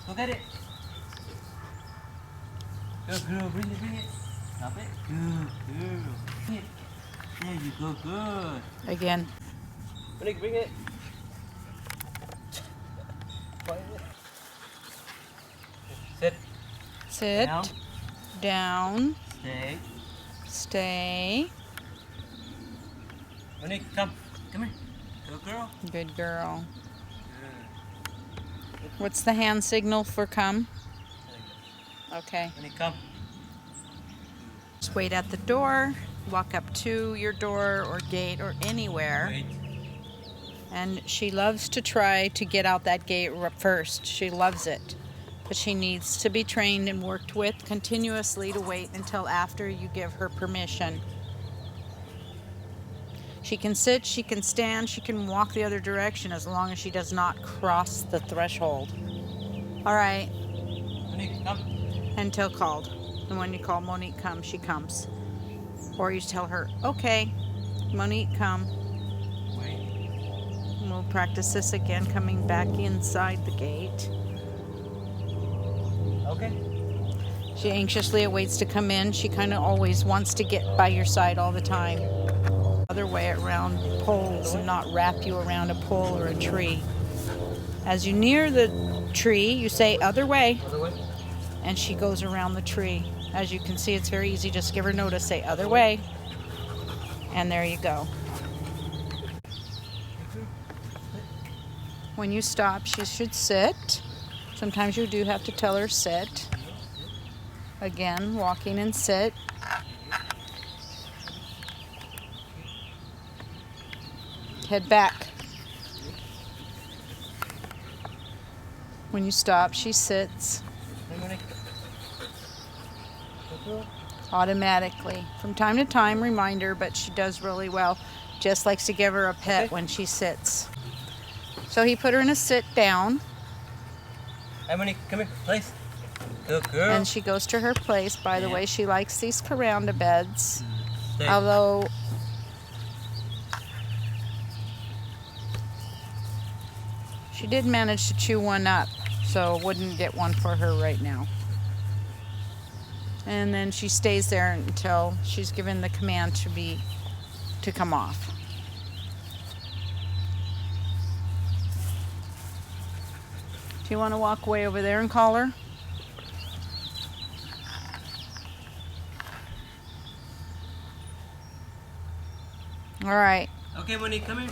Go get it. Good girl, bring it. Stop it. Good girl. Bring it. There you go, good. Again. Monique, bring it. Sit. Sit. Down. Down. Stay. Stay. Monique, come. Come here. Good girl. Good girl. Good. What's the hand signal for come? Okay. Monique, come. Just wait at the door. Walk up to your door or gate or anywhere. Wait. And she loves to try to get out that gate first. She loves it. But she needs to be trained and worked with continuously to wait until after you give her permission. She can sit, she can stand, she can walk the other direction as long as she does not cross the threshold. All right. Monique, come. Until called. And when you call Monique come, she comes. Or you tell her, okay, Monique come. Wait. And we'll practice this again coming back inside the gate. Okay. She anxiously awaits to come in. She kind of always wants to get by your side all the time. Other way around poles and not wrap you around a pole or a tree. As you near the tree, you say other way, Other way. and she goes around the tree. As you can see, it's very easy. Just give her notice, say other way, and there you go. When you stop, she should sit. Sometimes you do have to tell her sit. Again, walking and sit. Head back. When you stop, she sits Hey, Monique. Good girl. automatically. From time to time, remind her, but she does really well. Just likes to give her a pet Okay. when she sits. So he put her in a sit down, Hey, Monique, come here, place. Good girl. and she goes to her place. By the Yeah. way, she likes these veranda beds, Stay. although she did manage to chew one up, so wouldn't get one for her right now. And then she stays there until she's given the command to come off. Do you want to walk way over there and call her? All right. Okay, Monique, come here.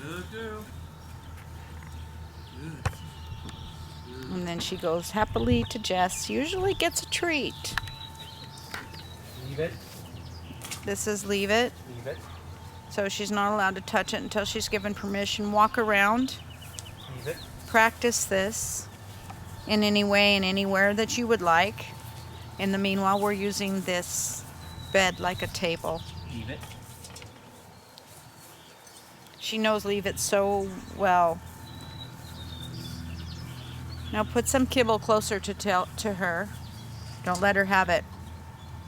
Good girl. Good. And then she goes happily to Jess. Usually gets a treat. Leave it. This is leave it. Leave it. So she's not allowed to touch it until she's given permission. Walk around. Leave it. Practice this in any way and anywhere that you would like. In the meanwhile, we're using this bed like a table. Leave it. She knows leave it so well. Now put some kibble closer to her. Don't let her have it.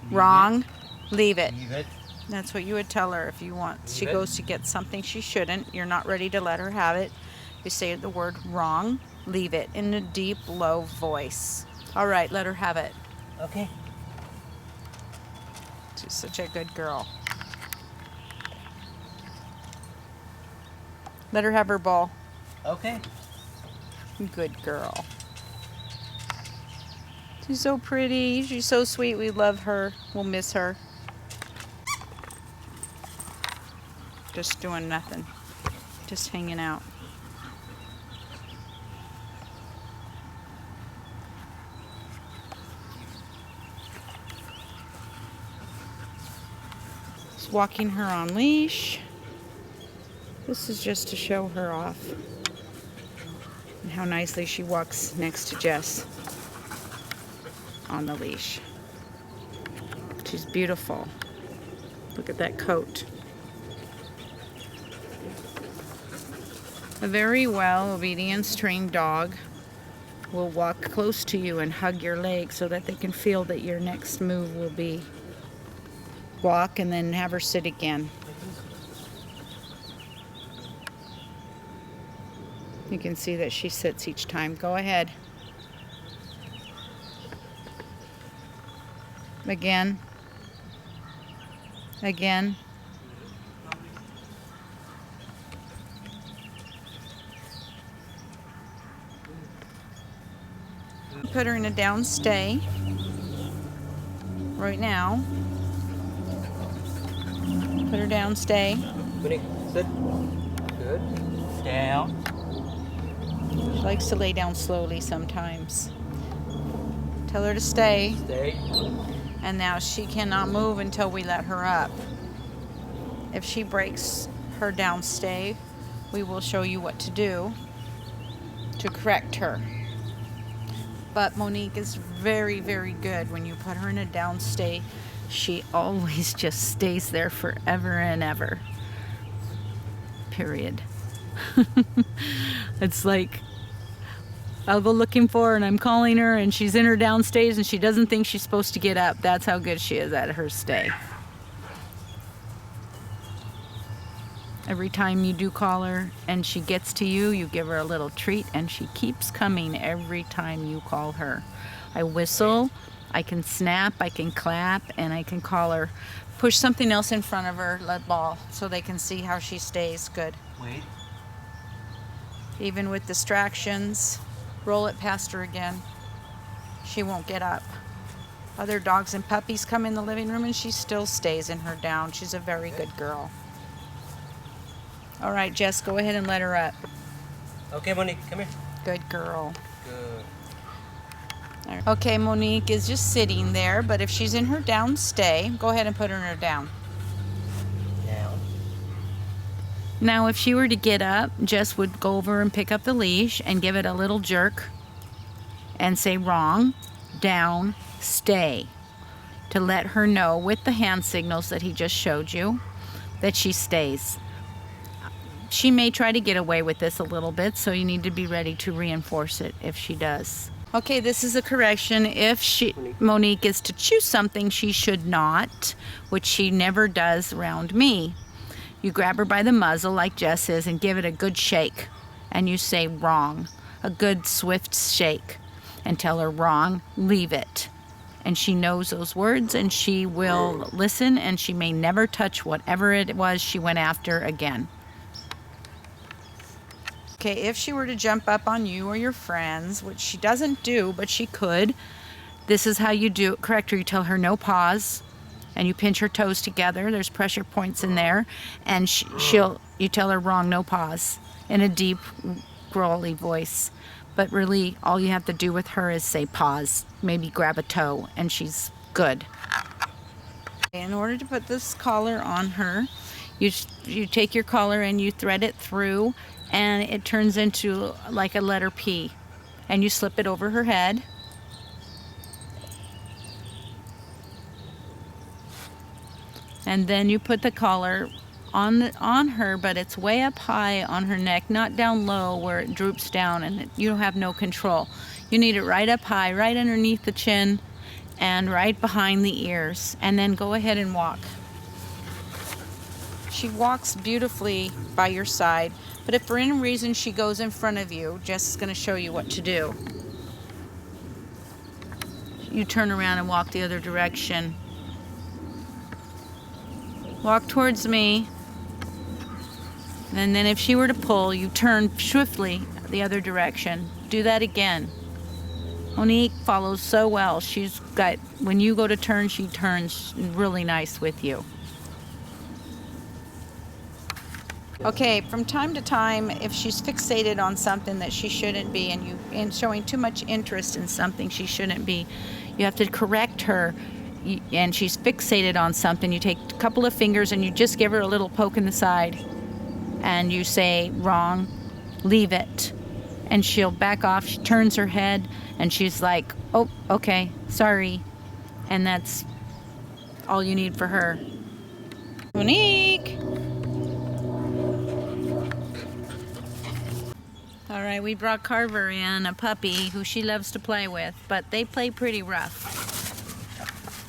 Leave Wrong. Leave it. It. Leave it. That's what you would tell her if you want. She Leave it. goes to get something she shouldn't. You're not ready to let her have it. You say the word wrong. Leave it in a deep, low voice. All right, let her have it. Okay. She's such a good girl. Let her have her ball. Okay. Good girl. She's so pretty. She's so sweet. We love her. We'll miss her. Just doing nothing. Just hanging out. Just walking her on leash. This is just to show her off. And how nicely she walks next to Jess on the leash. She's beautiful. Look at that coat. A very well obedience trained dog will walk close to you and hug your leg so that they can feel that your next move will be walk and then have her sit again. You can see that she sits each time. Go ahead. Again. Again. Put her in a down stay right now. Put her down stay. Monique, sit. Good. Down. She likes to lay down slowly sometimes. Tell her to stay. Stay. And now she cannot move until we let her up. If she breaks her down stay, we will show you what to do to correct her. But Monique is very, very good. When you put her in a down stay, she always just stays there forever and ever. Period. It's like I'll go looking for her and I'm calling her and she's in her down stays and she doesn't think she's supposed to get up. That's how good she is at her stay. Every time you do call her and she gets to you, you give her a little treat and she keeps coming every time you call her. I whistle, I can snap, I can clap, and I can call her. Push something else in front of her, let ball, so they can see how she stays good. Wait. Even with distractions, roll it past her again. She won't get up. Other dogs and puppies come in the living room and she still stays in her down. She's a very good girl. All right, Jess, go ahead and let her up. Okay, Monique, come here. Good girl. Good. All right. Okay, Monique is just sitting there, but if she's in her down stay, go ahead and put her in her down. Down. Now, if she were to get up, Jess would go over and pick up the leash and give it a little jerk and say wrong, down, stay, to let her know with the hand signals that he just showed you that she stays. She may try to get away with this a little bit, so you need to be ready to reinforce it if she does. Okay, this is a correction. If Monique is to choose something she should not, which she never does around me, you grab her by the muzzle like Jess is and give it a good shake. And you say wrong, a good swift shake. And tell her wrong, leave it. And she knows those words and she will listen and she may never touch whatever it was she went after again. Okay, if she were to jump up on you or your friends, which she doesn't do, but she could, this is how you do correct her. You tell her no pause, and you pinch her toes together. There's pressure points in there, and you tell her wrong, no pause, in a deep, growly voice. But really, all you have to do with her is say pause, maybe grab a toe, and she's good. In order to put this collar on her, you take your collar and you thread it through, and it turns into like a letter P, and you slip it over her head. And then you put the collar on her, but it's way up high on her neck, not down low where it droops down and you have no control. You need it right up high, right underneath the chin and right behind the ears. And then go ahead and walk. She walks beautifully by your side, but if for any reason she goes in front of you, Jess is going to show you what to do. You turn around and walk the other direction. Walk towards me. And then if she were to pull, you turn swiftly the other direction. Do that again. Monique follows so well. She's got, when you go to turn, she turns really nice with you. Okay, from time to time, if she's fixated on something that she shouldn't be and showing too much interest in something she shouldn't be, you have to correct her. And she's fixated on something, you take a couple of fingers and you just give her a little poke in the side and you say wrong, leave it, and she'll back off. She turns her head and she's like, oh, okay, sorry, and that's all you need for her. Monique! All right, we brought Carver in, a puppy who she loves to play with, but they play pretty rough.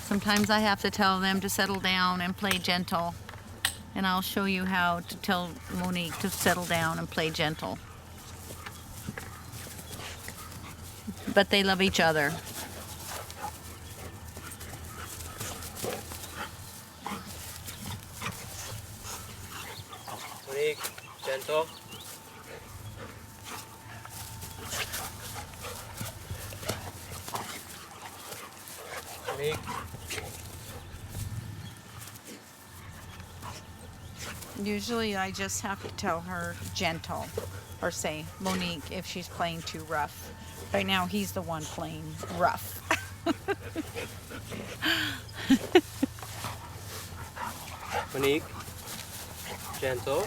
Sometimes I have to tell them to settle down and play gentle. And I'll show you how to tell Monique to settle down and play gentle. But they love each other. Gentle. Monique. Usually I just have to tell her gentle or say Monique if she's playing too rough. Right now he's the one playing rough. Monique. Gentle.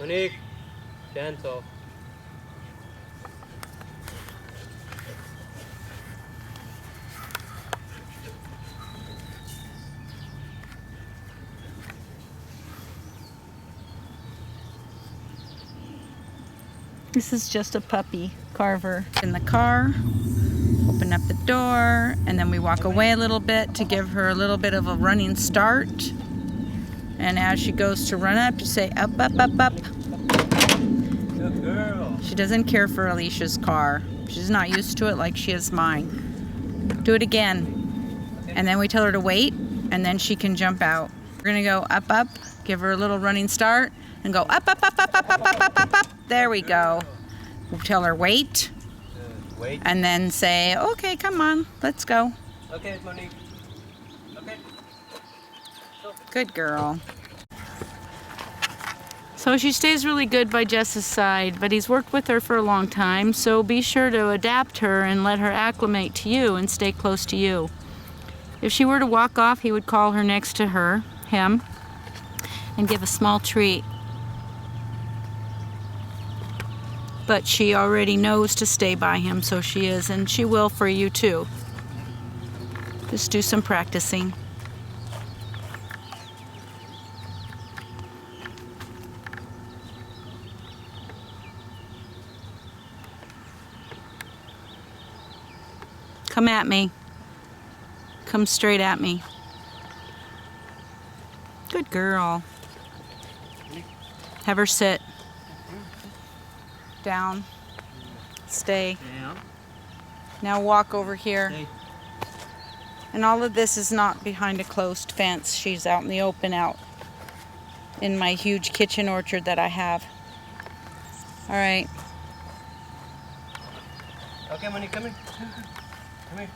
Monique, gentle. This is just a puppy, Carver. In the car, open up the door, and then we walk away a little bit to give her a little bit of a running start. And as she goes to run up, you say up, up, up, up. Good girl. She doesn't care for Alicia's car. She's not used to it like she is mine. Do it again. And then we tell her to wait, and then she can jump out. We're gonna go up, up, give her a little running start, and go up, up, up, up, up, up, up, up, up, up. There we go. We'll tell her wait, Wait. and then say, okay, come on, let's go. Okay, Monique. Okay. Good girl. So she stays really good by Jess's side, but he's worked with her for a long time, so be sure to adapt her and let her acclimate to you and stay close to you. If she were to walk off, he would call her next to him, and give a small treat. But she already knows to stay by him, so she is, and she will for you too. Just do some practicing. Come at me. Come straight at me. Good girl. Have her sit. Down. Stay. Down. Now walk over here. Stay. And all of this is not behind a closed fence. She's out in the open, out in my huge kitchen orchard that I have. All right. Okay, Monique, come in. Come here.